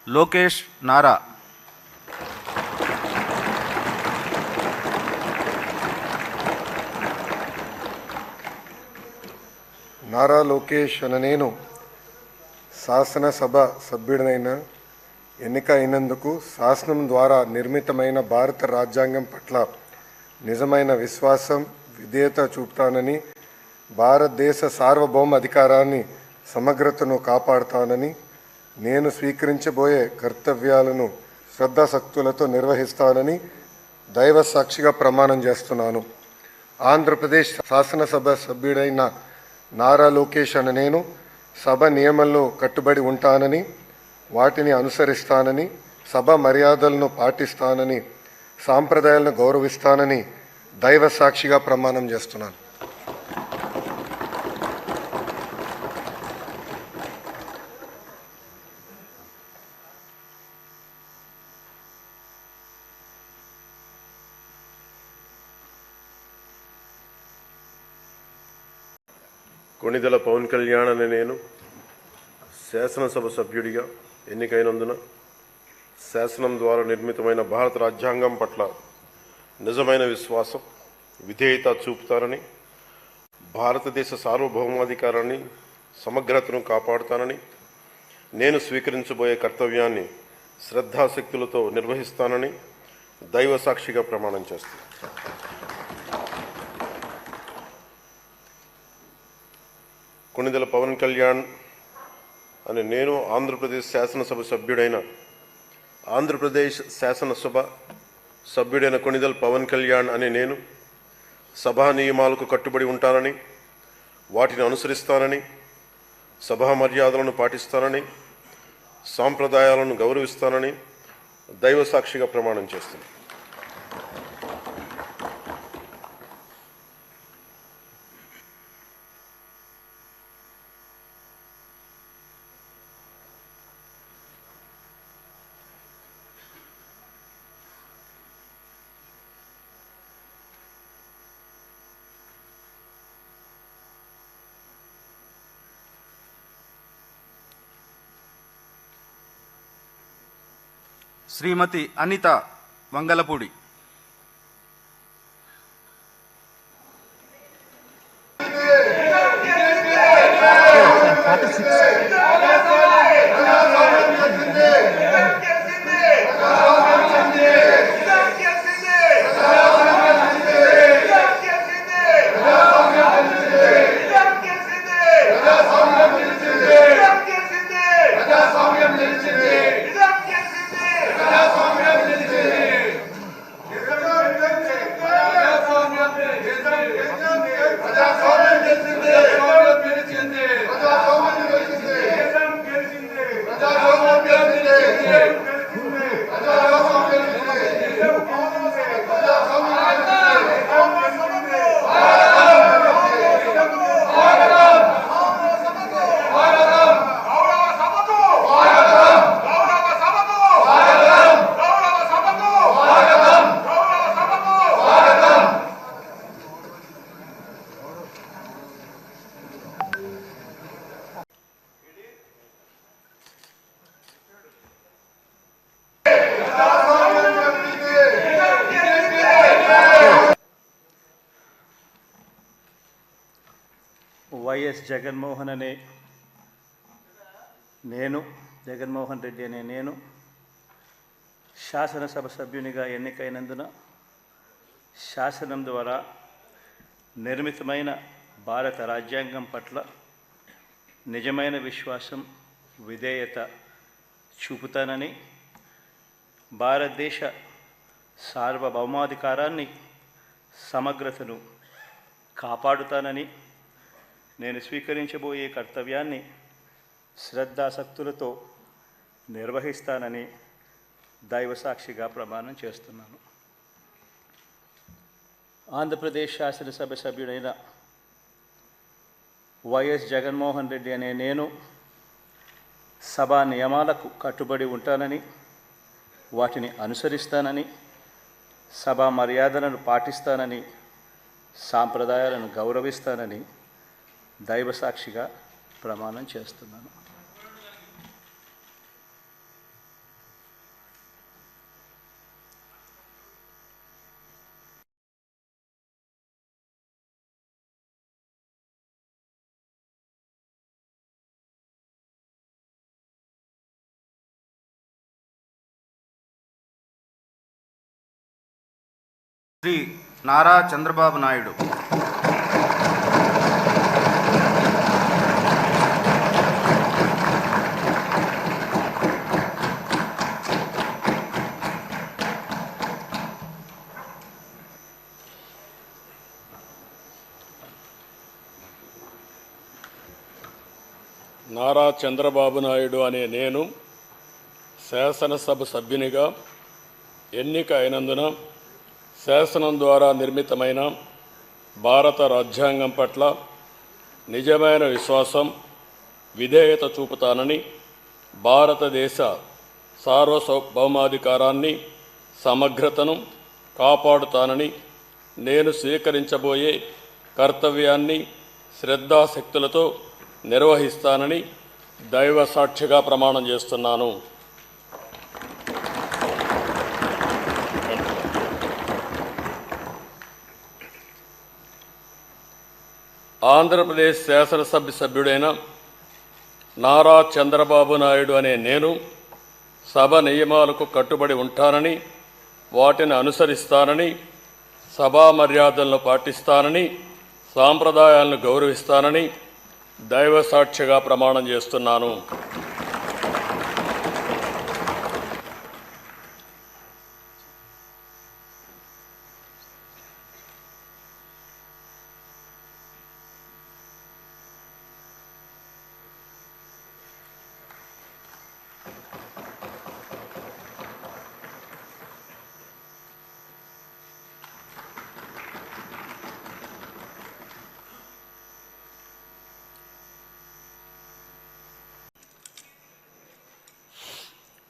లోకేష్ నారా. నారా లోకేష్ అనే నేను శాసనసభ సభ్యుడినైన ఎన్నిక అయినందుకు శాసనం ద్వారా నిర్మితమైన భారత రాజ్యాంగం పట్ల నిజమైన విశ్వాసం విధేయత చూపుతానని, భారతదేశ సార్వభౌమ అధికారాన్ని సమగ్రతను కాపాడుతానని, నేను స్వీకరించబోయే కర్తవ్యాలను శ్రద్ధాశక్తులతో నిర్వహిస్తానని దైవ సాక్షిగా ప్రమాణం చేస్తున్నాను. ఆంధ్రప్రదేశ్ శాసనసభ సభ్యుడైన నారా లోకేష్ అనే నేను సభ నియమాల్లో కట్టుబడి ఉంటానని, వాటిని అనుసరిస్తానని, సభ మర్యాదలను పాటిస్తానని, సాంప్రదాయాలను గౌరవిస్తానని దైవ సాక్షిగా ప్రమాణం చేస్తున్నాను. కొణిదెల పవన్ కళ్యాణ్ అనే నేను శాసనసభ సభ్యుడిగా ఎన్నికైనందున శాసనం ద్వారా నిర్మితమైన భారత రాజ్యాంగం పట్ల నిజమైన విశ్వాసం విధేయత చూపుతానని, భారతదేశ సార్వభౌమాధికారాన్ని సమగ్రతను కాపాడుతానని, నేను స్వీకరించబోయే కర్తవ్యాన్ని శ్రద్ధాశక్తులతో నిర్వహిస్తానని దైవ సాక్షిగా ప్రమాణం చేస్తాను. కొణిదెల పవన్ కళ్యాణ్ అనే నేను ఆంధ్రప్రదేశ్ శాసనసభ సభ్యుడైన కొణిదెల పవన్ కళ్యాణ్ అనే నేను సభా నియమాలకు కట్టుబడి ఉంటానని, వాటిని అనుసరిస్తానని, సభా మర్యాదలను పాటిస్తానని, సాంప్రదాయాలను గౌరవిస్తానని దైవ సాక్షిగా ప్రమాణం చేస్తున్నాను. శ్రీమతి అనిత వంగలపూడి. వైఎస్ జగన్మోహన్ రెడ్డి అనే నేను శాసనసభ సభ్యునిగా ఎన్నికైనందున శాసనం ద్వారా నిర్మితమైన భారత రాజ్యాంగం పట్ల నిజమైన విశ్వాసం విధేయత చూపుతానని, భారతదేశ సార్వభౌమాధికారాన్ని సమగ్రతను కాపాడుతానని, నేను స్వీకరించబోయే కర్తవ్యాన్ని శ్రద్ధాశక్తులతో నిర్వహిస్తానని దైవ సాక్షిగా ప్రమాణం చేస్తున్నాను. ఆంధ్రప్రదేశ్ శాసనసభ సభ్యుడైన వైఎస్ జగన్మోహన్ రెడ్డి అనే నేను సభా నియమాలకు కట్టుబడి ఉంటానని, వాటిని అనుసరిస్తానని, సభా మర్యాదలను పాటిస్తానని, సాంప్రదాయాలను గౌరవిస్తానని దైవ సాక్షిగా ప్రమాణం చేస్తున్నాను. శ్రీ నారా చంద్రబాబు నాయుడు. నారా చంద్రబాబు నాయుడు అనే నేను శాసనసభ సభ్యునిగా ఎన్నిక అయినందున శాసనం ద్వారా నిర్మితమైన భారత రాజ్యాంగం పట్ల నిజమైన విశ్వాసం, విధేయత చూపుతానని, భారతదేశ సార్వభౌమాధికారాన్ని, సమగ్రతను కాపాడుతానని, నేను స్వీకరించబోయే కర్తవ్యాన్ని శ్రద్ధాశక్తులతో నిర్వహిస్తానని దైవ సాక్షిగా ప్రమాణం చేస్తున్నాను. ఆంధ్రప్రదేశ్ శాసనసభ సభ్యుడైన నారా చంద్రబాబు నాయుడు అనే నేను సభ నియమాలకు కట్టుబడి ఉంటానని, వాటిని అనుసరిస్తానని, సభా మర్యాదలను పాటిస్తానని, సాంప్రదాయాలను గౌరవిస్తానని దైవ సాక్షిగా ప్రమాణం చేస్తున్నాను.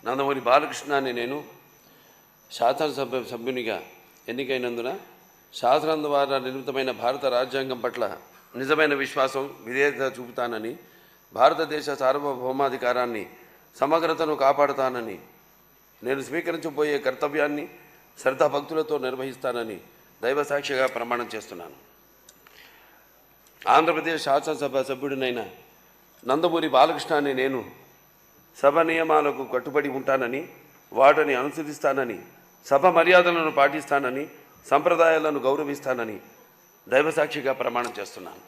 నందమూరి బాలకృష్ణ అనే నేను శాసనసభ సభ్యునిగా ఎన్నికైనందున శాసనం ద్వారా నిర్మితమైన భారత రాజ్యాంగం పట్ల నిజమైన విశ్వాసం, విధేయత చూపుతానని, భారతదేశ సార్వభౌమాధికారాన్ని, సమగ్రతను కాపాడుతానని, నేను స్వీకరించబోయే కర్తవ్యాన్ని శ్రద్ధాభక్తులతో నిర్వహిస్తానని దైవసాక్షిగా ప్రమాణం చేస్తున్నాను. ఆంధ్రప్రదేశ్ శాసనసభ సభ్యుడినైన నందమూరి బాలకృష్ణ అనే నేను సభ నియమాలకు కట్టుబడి ఉంటానని, వాటిని అనుసరిస్తానని, సభ మర్యాదలను పాటిస్తానని, సంప్రదాయాలను గౌరవిస్తానని దైవసాక్షిగా ప్రమాణం చేస్తున్నాను.